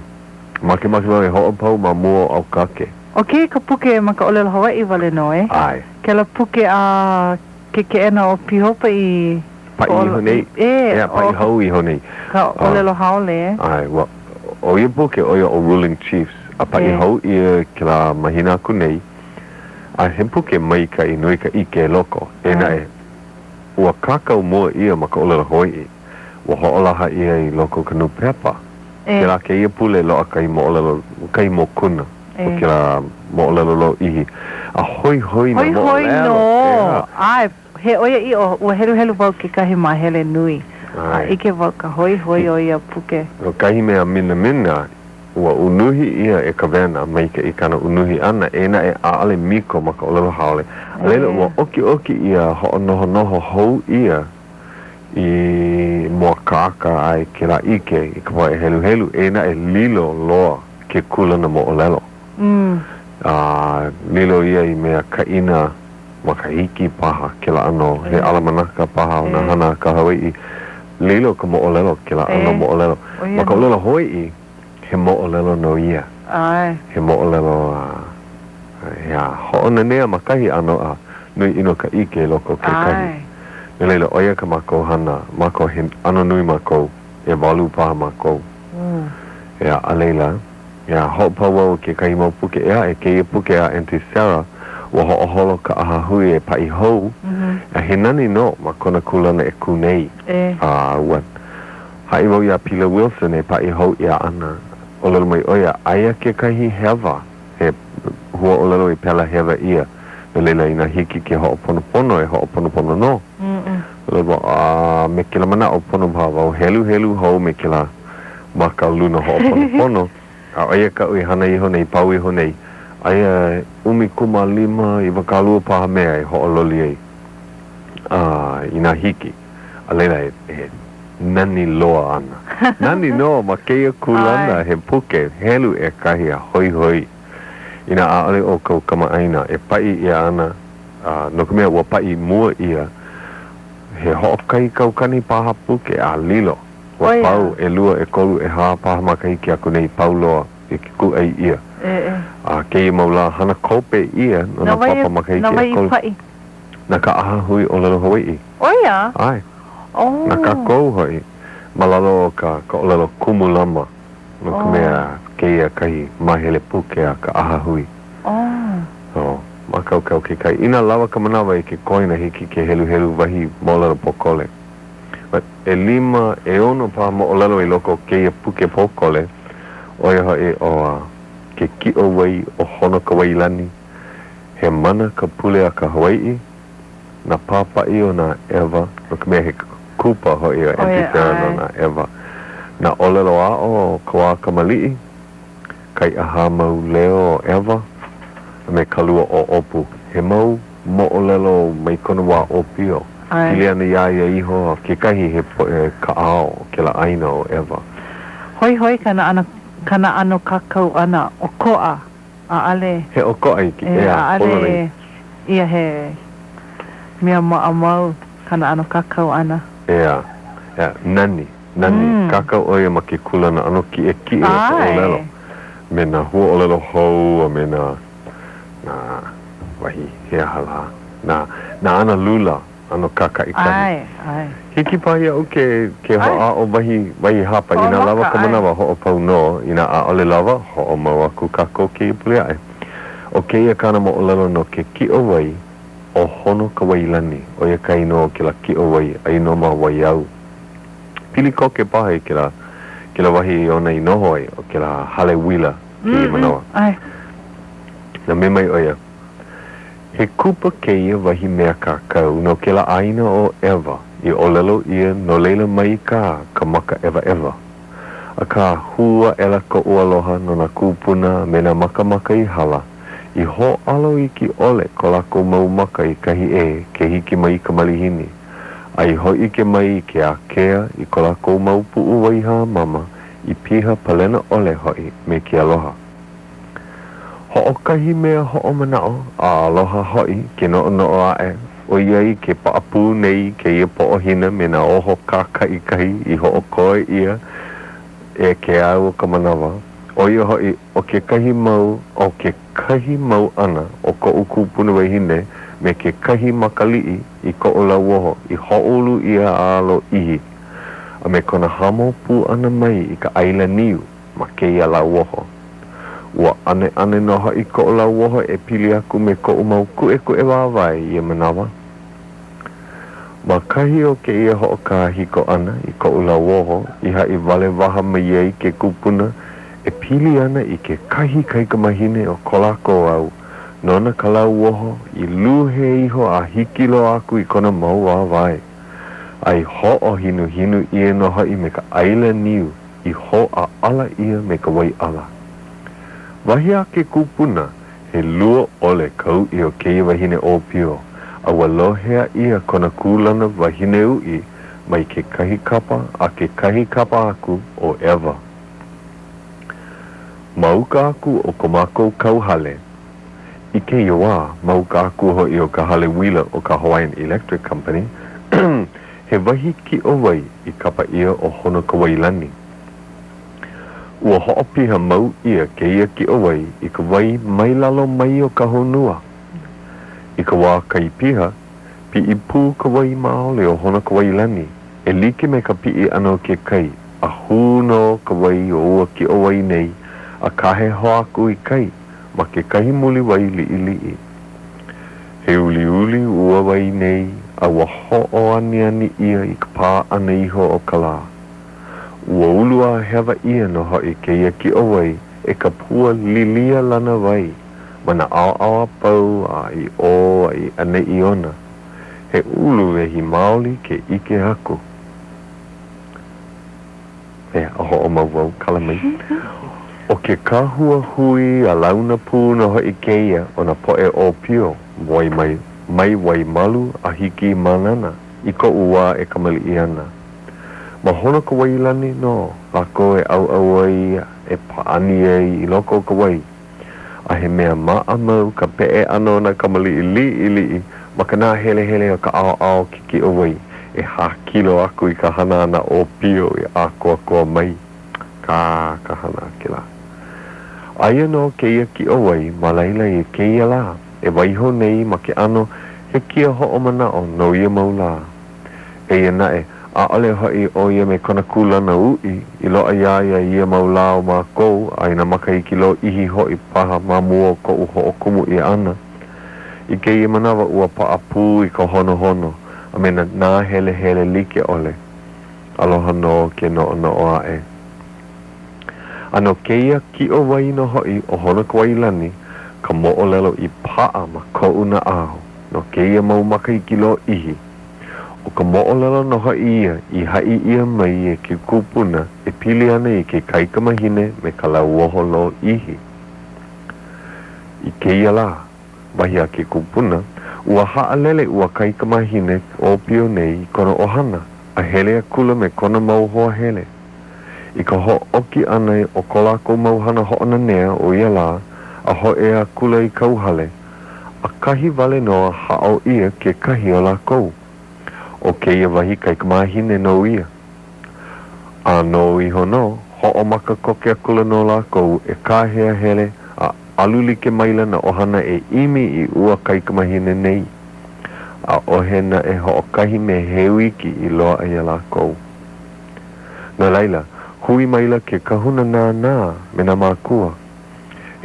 Maki mai ho o pau ma mua au kake. O ka puke maka olelo Hawaii wale no e? Ai. Ke la puke a ke ena o pihopa i... Pa i honei. Pa i hau i honei. Ka olelo haole e? Ai, o ia puke o ia o ruling chiefs. A pa i hau i ke la mahina aku nei. A he puke mai ka i nui ka ike loko. Ena e. Ua kakau mua ia maka olelo Hawaii. Ua hoolaha ia i loko kanu pepa. Ke la ke ia pule loa kai mo olelo, kai mo kuna. O ke la mo olelo lo ihi. A hoi na mo olelo. Hoi no. Ai, he oia i o, ua helu helu wau ke kahi mahele nui. Ike wau ka hoi o ia puke. No kahi mea mina, ua unuhi ia e ka vena, mai ka i kana unuhi ana, ena e aale miko maka olelo haole. Alela ua oki ia ho noho hou ia i mua kaka ai ke la ike i ka wai helu ena e lilo loa ke kulana mo olelo. Lilo ia i mea kaina maka hiki paha ke la ano he alamanaka paha o na hana ka Hawaii lilo ka mo olelo ke la ano mo olelo maka olelo Hawaii he mo olelo no ia he mo olelo ho ona nea makahi ano nui ino ka ike loko ke kahi Leila, oia ka mako hana, mako he ano nui mako, e walu paha mako. A leila, hopa wau ke kahi mau puke ea, e ke ia puke a Auntie Sarah, wa ho holo ka aha hui e pai hou, he nani no, ma kona kulana e kunei. Hai wau ia Pila Wilson e pai hou ia ana, o lelo mai oia, aia ke kahi hewa, he hua o lelo i pela hewa ia. Leila ina hiki ke ho'oponopono e ho'oponopono no. Lebo me ke la mana o pono wau helu hou me ke la maka luna ho'oponopono. Aia ka ui hana iho nei, pau iho nei. Aia 1.5 i wakalua paha mea e ho'ololi ei. Ina hiki. A leila e nani loa ana. Nani no, ma keia kulana he puke helu e kahi a hoi. Ina aale o kau kama aina e pai ia ana no ka mea ua pai mua ia he ho'okai kau kani paha puke a lilo ua pau e lua e kolu e haa paha makai ki aku nei pau loa e ki ku ei ia kei maula hana kope ia no na papa makai ki a kolu na ka aha hui o lalo Hawaii oia ai na ka kou hoi malalo ka o lalo kumulama no ka mea keia kai mahele puke a ka aha hui. Makau ke kai. Ina lawa ka manawa i ke koina hiki ke helu wahi molelo pokole. But e 5 pa mo olelo i loko keia puke pokole oia hoi o ke ki o wai o hono ka wailani he mana ka pule a ka Hawaii na papa i o na Eva no ka mea he kupa hoi o Auntie Sarah no na Eva na olelo a o kawa ka malii kai aha mau leo o Eva me kalua o opu he mau mo'olelo mai kona wā o pio. Ai. Pili ana ia iho ke kahi he po e kaao ke la aina o Eva. Hoi hoi kana ano kakau ana o koa a ale. He o koa iki, A polonei. ale ia he mea mau kana ano kakau ana. Nani, kakau oia ma ke kulana ano ki e o olelo. Me na hua olelo hou, me na wahi hea hala. Na ana lula, ano kaka i kahi. Ai. Hiki pahi au ke hoa o wahi hapa, ina lava ka manawa ho o pau no, ina a ole lava, ho o mau aku kako ke i puli ai. O ke ia kana mo olelo no ke ki o wai, o hono ka wailani, o ia kai no ke la ki o wai, ai no ma wai au. Pili ko ke pahe ke la wahi o nei noho ai, o ke la hale wila ki i manawa. Ai. Na me mai oia, he kupa ke ia wahi mea kakau no ke la aina o Eva, i olelo ia no leila mai ka maka Eva. A ka hua ela ko ualoha no na kupuna me na maka i hala, i ho alo i ki ole ko lako mau maka i kahi ke hiki mai ka malihini. Ai ho i ke mai ke a kea i ko lako mau puu waiha mama i piha palena ole hoi me ki aloha. Ho o kahi mea ho o manao a aloha hoi ke no ae o iai ke paapu nei ke ia po o hina me na oho kaka i kahi i ho o koe ia e ke au ka manawa. O ia hoi o ke kahi mau ana o ko ukupuna wahine me ke kahi makalii i ko o lauoho i ho'olu ia alo ihi. A me kona hamo pu ana mai i ka aila niu ma ke ia lauoho. Ua ane noha i ko o lauoho e pili aku me ko o mau ku e wawai i manawa. Ma kahi o ke ia ho o ka hiko ana i ko o lauoho i hai wale waha mai ei ke kupuna e pili ana i ke kahi kaikamahine o kolako au. Nona ka lauoho i luhe iho a hikilo aku i kona mau wawai. Ai ho o hinu ia noha i me ka aila niu i ho a ala ia me ka wai ala. Wahi a ke kupuna he lua ole kau i o kei wahine o pio. A walohea ia kona kulana wahine ui mai ke kahi kapa a ke kahi kapa aku o Eva. Mauka aku o komako kauhale. I ke ioa, mauka aku ho i o ka hale wila o ka Hawaiian Electric Company, he wahi ki o wai i kapa ia o hono ka wailani. Ua ho'opiha mau ia ke ia ki o wai i ka wai mai lalo mai o ka honua. I ka wā kaipiha, pi i pū ka wai maole o hono ka wailani, e like me ka pi i ano ke kai, a huno ka wai o ua ki o wai nei, a kahe ho aku i kai, ma ke kahi muli wai li'i. He uli ua wai nei, a wa ho'o ani ia i ka pā ana iho o ka lā. Ua ulua hewa ia no hoi ke ia ki o wai, e ka pua lilia lana wai, ma na ao pau a i o a i ane i ona. He ulu e hi maoli ke ike haku. A ho o mawau kalamai. O ke kahua hui a launa pū no hoi ke ia o na poe o pio, mai wai malu a hiki manana, i ko ua e kamali i ana. Ma hono ka wailani no, lako e au ai e paani e i loko ka wai. A he mea maamau ka pe'e ano na kamali i li'i, ma ka nā hele o ka ao kiki o wai, e hakilo aku i ka hana ana o pio i a koa mai. Ka hana ke la. Aia no ke ia ki o wai, ma laila i ke ia la, e waiho nei ma ke ano he kia ho o mana o no ia maula. E ia nae, a ole hoi o ia me kona kulana ui, i loa ia maula o ma kou, a ina maka i ki lo ihi hoi paha ma mua ko uho o kumu i ana. I ke ia manawa ua pa apu i ka hono, a mena nā hele like ole. Aloha no ke no ae. Ano ke ia ki o wai no hoi o hono ka wailani, ka mo'o lelo i paa ma ko una aho, no ke ia mau maka i ki lo ihi. O ka mo'o lelo no hoi ia, i hai ia mai e ke kupuna, e pili ana i ke kaikamahine me ka lauoho lo ihi. I ke ia la, wahi a ke kupuna, ua ha'alele ua kaikamahine o pio nei i kona ohana, a hele a kula me kona mau hoa hele. I ka ho oki ana o ko lako mauhana ho'ona nea o ia la, a ho e a kula i kauhale, a kahi vale noa ha'o ia ke kahi o lako. O ke ia wahi kaikamahine no ia. A no iho no, ho'o maka koke a kula no lako e kahea hele, a aluli ke maila na ohana e imi i ua kaikamahine nei. A ohena e ho'o kahi me hewiki i loa a ia lako. Na laila, hui maila ke kahuna nā me na mākua.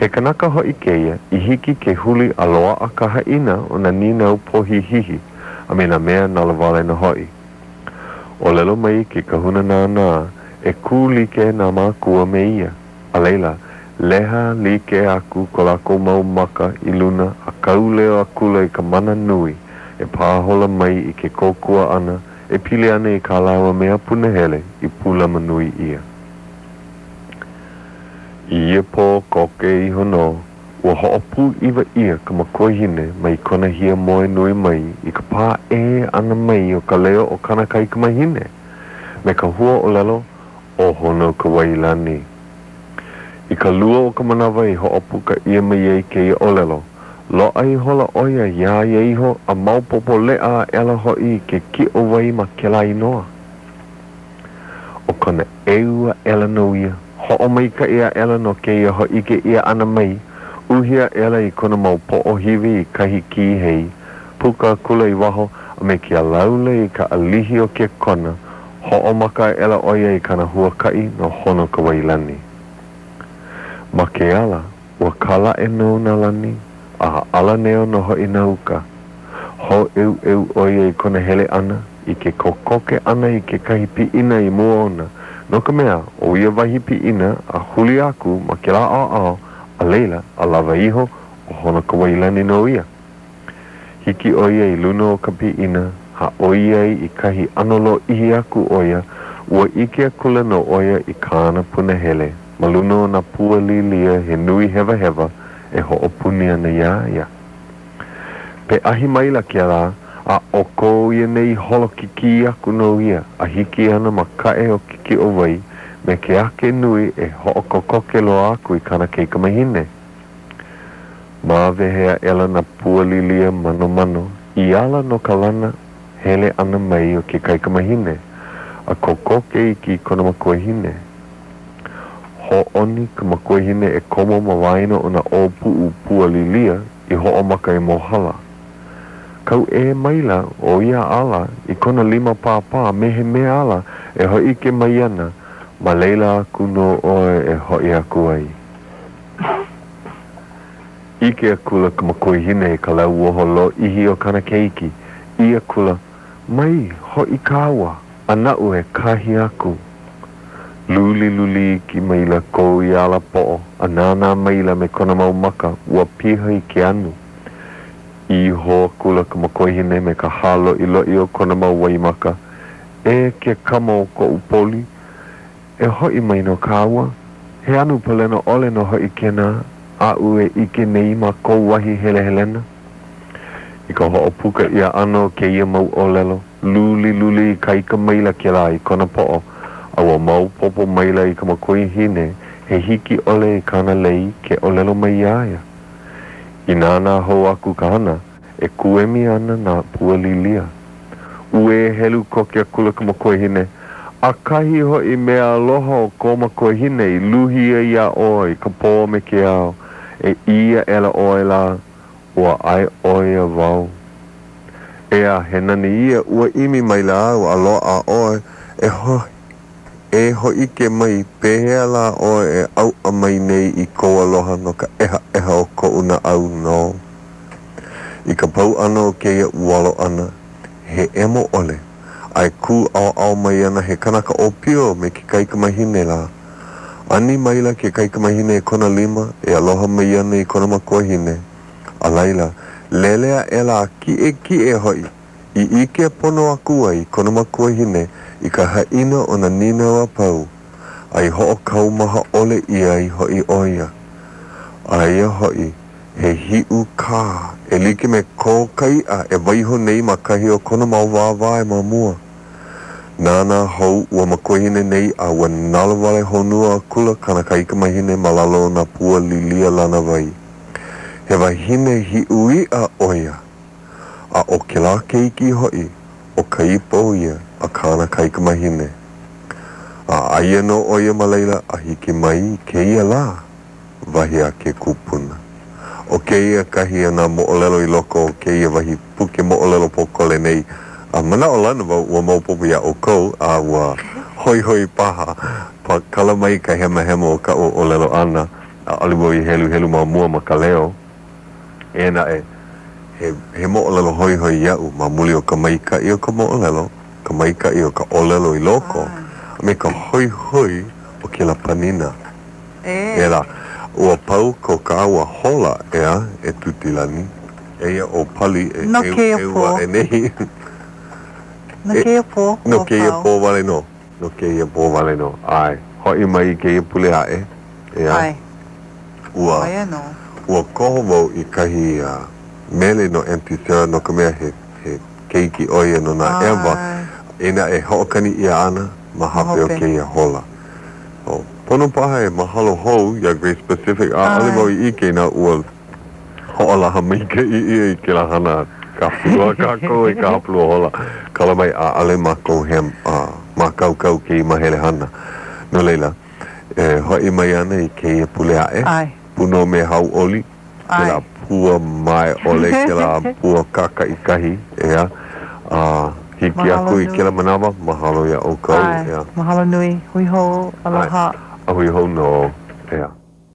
He kanaka ho'i keia, i hiki ke huli aloa a ka haina o na ninau pohi hihi, a me na mea nalawale na ho'i. O lelo mai ke kahuna nā, e ku like na mākua me ia. A leila, leha like aku ko lako mau maka i luna a kauleo a kula i ka mana nui, e pāhola mai i ke kokua ana, e pili ana i ka lawa mea punahele i pula manui ia. I ia po koke i hono, ua ho'opu iwa ia ka makoihine mai kona hia moe nui mai i ka pā e ana mai o ka leo o kana kai ka mahine. Me ka hua o lelo, o hono ka wailani. I ka lua o ka manawa i ho'opu ka ia mai ei ke ia o lelo, lo ai hola oia ia ieiho a maupopo lea ela hoi ke ki o wai ma ke la inoa. O kona eua ela no ia, ho'o mai ka ia ela no ke ia hoi ke ia ana mai, uhia ela i kona maupo o hiwi i kahi ki hei, puka kula i waho a me ki a laule i ka alihi o ke kona, ho'o maka ela oia i kana hua kai no hono ka wailani. Ma ke ala, ua kala e no na lani, a ala neo no hoi na uka. Ho eu oia i kona hele ana, i ke kokoke ana i ke kahi pi ina i mua ona. No ka mea, o ia wahi pi ina a huli aku ma ke la ao, a leila a lava iho o hono ka wailani no ia. Hiki oia i luna o ka pi ina, ha oia i kahi anolo ihi aku oia, ua ike a kula no oia i kāna punahele. Maluno na pua lilia he nui hewa hewa, e ho'opunia na ia. Pe ahi maila kia la, a oko ia nei holo kiki aku no ia, a hiki ana ma kae o kiki o wai, me ke ake nui e ho'okokoke lo aku i kana keika mahine. Ma vehea ela na pua lilia mano, i ala no kalana hele ana mai o ke keika mahine, a kokoke i ki kona makoehine. Ho'oni ka makoehine e komo mawaina o na o pu'u pua lilia i ho'omaka e mohala. Kau e maila o ia ala i kona lima pāpā mehe me ala e hoi ke maiana ma leila aku no oe e hoi aku ai. Ike akula ka makoehine e ka lau oho lo ihi o kana keiki. I akula, mai hoi kawa, anau e kahi aku. Luli ki maila kou i ala po'o, a nāna maila me kona mau maka, ua piha i ke anu. I hoa kula ka makoihine me ka halo i loi o kona mau waimaka, e ke kama o ko upoli, e hoi mai no kawa, he anu palena ole no hoi kena, a ue ike nei ma kou wahi hele helena. I ka ho'o puka ia ano ke ia mau o lelo, luli i kaika maila ke la i kona po'o, awa mau popo maila i ka makoihine, he hiki ole i kana lei ke olelo mai aia. I nāna ho aku ka hana, e kuemi ana na pua lilia. Ue helu koke akula ka makoihine, a kahi ho i mea aloha o ko makoihine i luhia ia oi, ka pō me ke ao, e ia ela oi la, ua ai oi a wau. Ea he nani ia ua imi mai la au aloa a oi, e hoi ke mai pehea la oe e au a mai nei i ko aloha no ka eha o ko una au no. I ka pau ano o ke ia ualo ana, he emo ole, ai ku au mai ana he kanaka o pio me ke kaika mahine la. Ani maila ke kaika mahine e kona lima, e aloha mai ana i kona makohine. A laila, lelea ela ki e hoi, i ike pono aku ai kona makohine, i ka haina o na nina wa pau, ai ho'o kau maha ole ia i hoi oia. Aia hoi, He hiu ka, e like me ko kai a e waiho nei ma kahi o kona mau wāwā e ma mua. Nāna hou ua makohine nei a ua nalawale honua a kula kana ka ika mahine malalo na pua lilia lana wai. He wahine hiu I a oia, a o ke la keiki hoi, o ka ipo ia a kana ka ika mahine. A aia no oia malaila a hiki mai ke ia la, wahi a ke kupuna. O ke ia kahi ana mo'olelo I loko o ke ia wahi puke mo'olelo pokole nei. A mana o lana wau ua maupopo ia o kou a ua hoi hoi paha. Pa kala mai ka hema hema o ka o lelo ana. A aliwo I helu helu ma mua ma ka leo. Ena he mo'olelo hoi hoi iau ma muli o ka maika I o ka mo'olelo. Ka maika I o ka olelo I loko. Me ka hoi hoi o ke la panina. Ela. Ua pau ko ka awa hola ea e tutilani. Eia o pali e No ke ia ua pō. e nehi. No ke ia pō. No ke ia pō wale no. No ke ia pō wale no. Ai. Hoi mai ke ia pule ae. Ea. Ai. Ua. Ai no. Ua koho wau I kahi mele no antisera no ka mea he keiki oia no na ewa. Ena e hookani ia ana ma hape o ke ia hola. O. Pono paha e mahalo hou, ia very specific, a ale mau I ike na ua ho'olaha mai ke I ke la hana ka pulua kako I ka hapulua hola. Kala mai a ale mako he makaukau ke I mahele hana. No leila, hoi mai ana I ke ia pule ae, Ai. puno me hau oli, ke la pua mai ole, ke la pua kaka I kahi, ea, hiki aku I ke la manawa, mahalo ia o kau, ea. Mahalo nui. Hui ho. Aloha. Ahui hou no, ea.